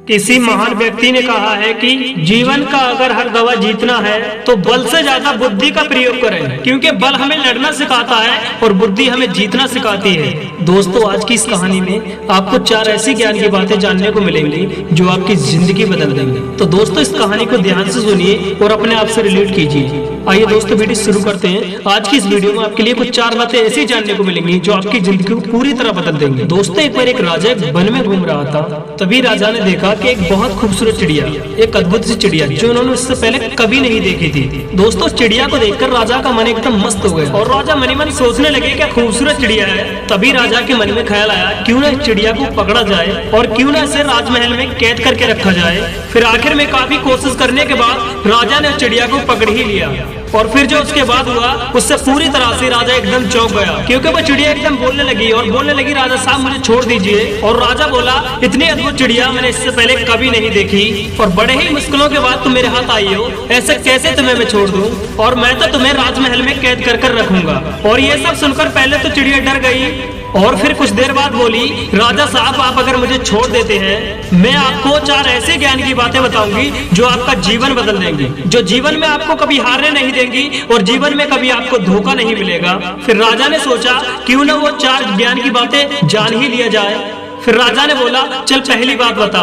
किसी महान व्यक्ति ने कहा है कि जीवन का अगर हर दवा जीतना है तो बल से ज्यादा बुद्धि का प्रयोग करें, क्योंकि बल हमें लड़ना सिखाता है और बुद्धि हमें जीतना सिखाती है। दोस्तों, आज की इस कहानी में आपको 4 ऐसी ज्ञान की बातें जानने को मिलेंगी जो आपकी जिंदगी बदल देंगे। तो दोस्तों, इस कहानी को ध्यान से सुनिए और अपने आप से रिलेट कीजिए। आइए दोस्तों, वीडियो शुरू करते हैं। आज की इस वीडियो में आपके लिए कुछ 4 बातें ऐसी जानने को मिलेंगी जो आपकी जिंदगी को पूरी तरह बदल देंगे। दोस्तों, एक बार एक राजा वन में घूम रहा था। तभी राजा ने देखा कि एक बहुत खूबसूरत चिड़िया, एक अद्भुत सी चिड़िया जो उन्होंने इससे पहले कभी नहीं देखी थी। दोस्तों, चिड़िया को देखकर राजा का मन एकदम मस्त हो गया और राजा मन ही मन सोचने लगे क्या खूबसूरत चिड़िया है। तभी राजा के मन में ख्याल आया, क्यों ना इस चिड़िया को पकड़ा जाए और क्यों ना इसे राजमहल में कैद करके रखा जाए। फिर आखिर में काफी कोशिश करने के बाद राजा ने चिड़िया को पकड़ ही लिया। और फिर जो उसके बाद हुआ उससे पूरी तरह से राजा एकदम चौंक गया, क्योंकि वो चिड़िया एकदम बोलने लगी और बोलने लगी, राजा साहब मुझे छोड़ दीजिए। और राजा बोला, इतनी अद्भुत चिड़िया मैंने इससे पहले कभी नहीं देखी और बड़े ही मुश्किलों के बाद तुम मेरे हाथ आई हो, ऐसे कैसे तुम्हें मैं छोड़ दूं, और मैं तो तुम्हें राजमहल में कैद कर रखूंगा। और ये सब सुनकर पहले तो चिड़िया डर गई और फिर कुछ देर बाद बोली, राजा साहब आप अगर मुझे छोड़ देते हैं, मैं आपको 4 ऐसे ज्ञान की बातें बताऊंगी जो आपका जीवन बदल देंगी, जो जीवन में आपको कभी हारने नहीं देंगी और जीवन में कभी आपको धोखा नहीं मिलेगा। फिर राजा ने सोचा क्यों ना वो 4 ज्ञान की बातें जान ही लिया जाए। फिर राजा ने बोला, चल पहली बात बता।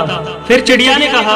फिर चिड़िया ने कहा,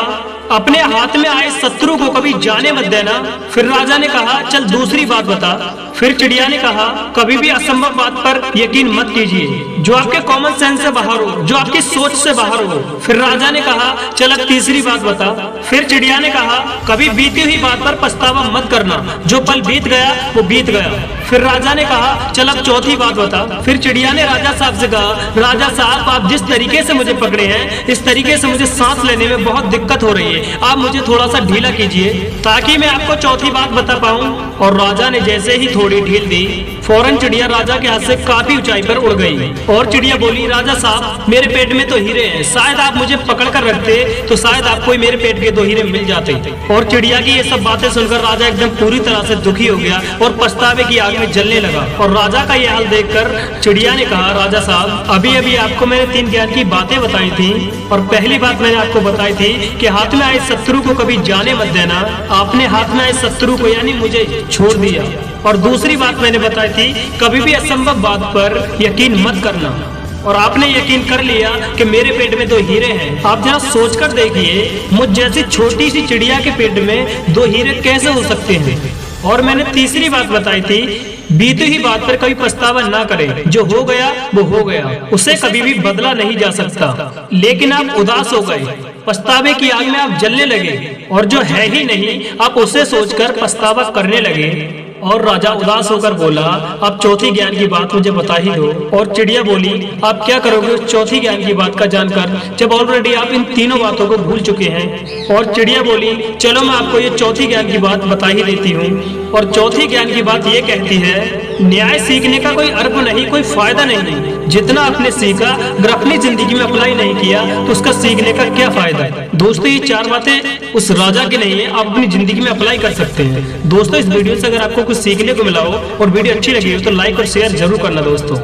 अपने हाथ में आए शत्रु को कभी जाने मत देना। फिर राजा ने कहा, चल दूसरी बात बता। फिर चिड़िया ने कहा, कभी भी असंभव बात पर यकीन मत कीजिए, जो आपके कॉमन सेंस से बाहर हो, जो आपकी सोच से बाहर हो। फिर राजा ने कहा, चल अब तीसरी बात बता। फिर चिड़िया ने कहा, कभी बीती हुई बात पर पछतावा मत करना, जो पल बीत गया वो बीत गया। फिर राजा ने कहा, चल अब चौथी बात बता। फिर चिड़िया ने राजा साहब से कहा, राजा साहब आप जिस तरीके से मुझे पकड़े हैं, इस तरीके से मुझे सांस लेने में बहुत दिक्कत हो रही है, आप मुझे थोड़ा सा ढीला कीजिए ताकि मैं आपको चौथी बात बता पाऊं। और राजा ने जैसे ही थोड़ी ढील दी, फौरन चिड़िया राजा के हाथ से काफी ऊंचाई पर उड़ गई। और चिड़िया बोली, राजा साहब मेरे पेट में तो हीरे हैं, शायद आप मुझे पकड़ कर रखते तो शायद आपको मेरे पेट के 2 हीरे मिल जाते। और चिड़िया की ये सब बातें सुनकर राजा एकदम पूरी तरह से दुखी हो गया और पछतावे की आग में जलने लगा। और राजा का ये हाल देखकर चिड़िया ने कहा, राजा साहब अभी अभी आपको मैंने 3 ज्ञान की बातें बताई थी और पहली बात मैंने आपको बताई थी कि हाथ में आए शत्रु को कभी जाने मत देना। आपने हाथ में आए शत्रु को यानी मुझे छोड़ दिया। और दूसरी बात मैंने बताई थी, कभी भी असंभव बात पर यकीन मत करना। और आपने यकीन कर लिया कि मेरे पेट में 2 हीरे हैं। आप जरा सोच कर देखिए, मुझ जैसी छोटी सी चिड़िया के पेट में 2 हीरे कैसे हो सकते हैं। और मैंने तीसरी बात बताई थी, बीती हुई बात पर कभी पछतावा ना करें, जो हो गया वो हो गया, उसे कभी भी बदला नहीं जा सकता। लेकिन आप उदास हो गए, पछतावे की आग में आप जलने लगे और जो है ही नहीं आप उसे सोचकर पछतावा करने लगे। और राजा उदास होकर बोला, अब चौथी ज्ञान की बात मुझे बता ही दो। और चिड़िया बोली, आप क्या करोगे उस चौथी ज्ञान की बात का जानकर, जब ऑलरेडी आप इन तीनों बातों को भूल चुके हैं। और चिड़िया बोली, चलो मैं आपको ये चौथी ज्ञान की बात बता ही देती हूँ। और चौथी ज्ञान की बात ये कहती है, न्याय सीखने का कोई अर्थ नहीं, कोई फायदा नहीं। जितना आपने सीखा अगर अपनी जिंदगी में अप्लाई नहीं किया तो उसका सीखने का क्या फायदा। दोस्तों, ये 4 बातें उस राजा की नहीं है, आप अपनी जिंदगी में अप्लाई कर सकते हैं। दोस्तों, इस वीडियो से अगर आपको कुछ सीखने को मिला हो और वीडियो अच्छी लगी हो तो लाइक और शेयर जरूर करना दोस्तों।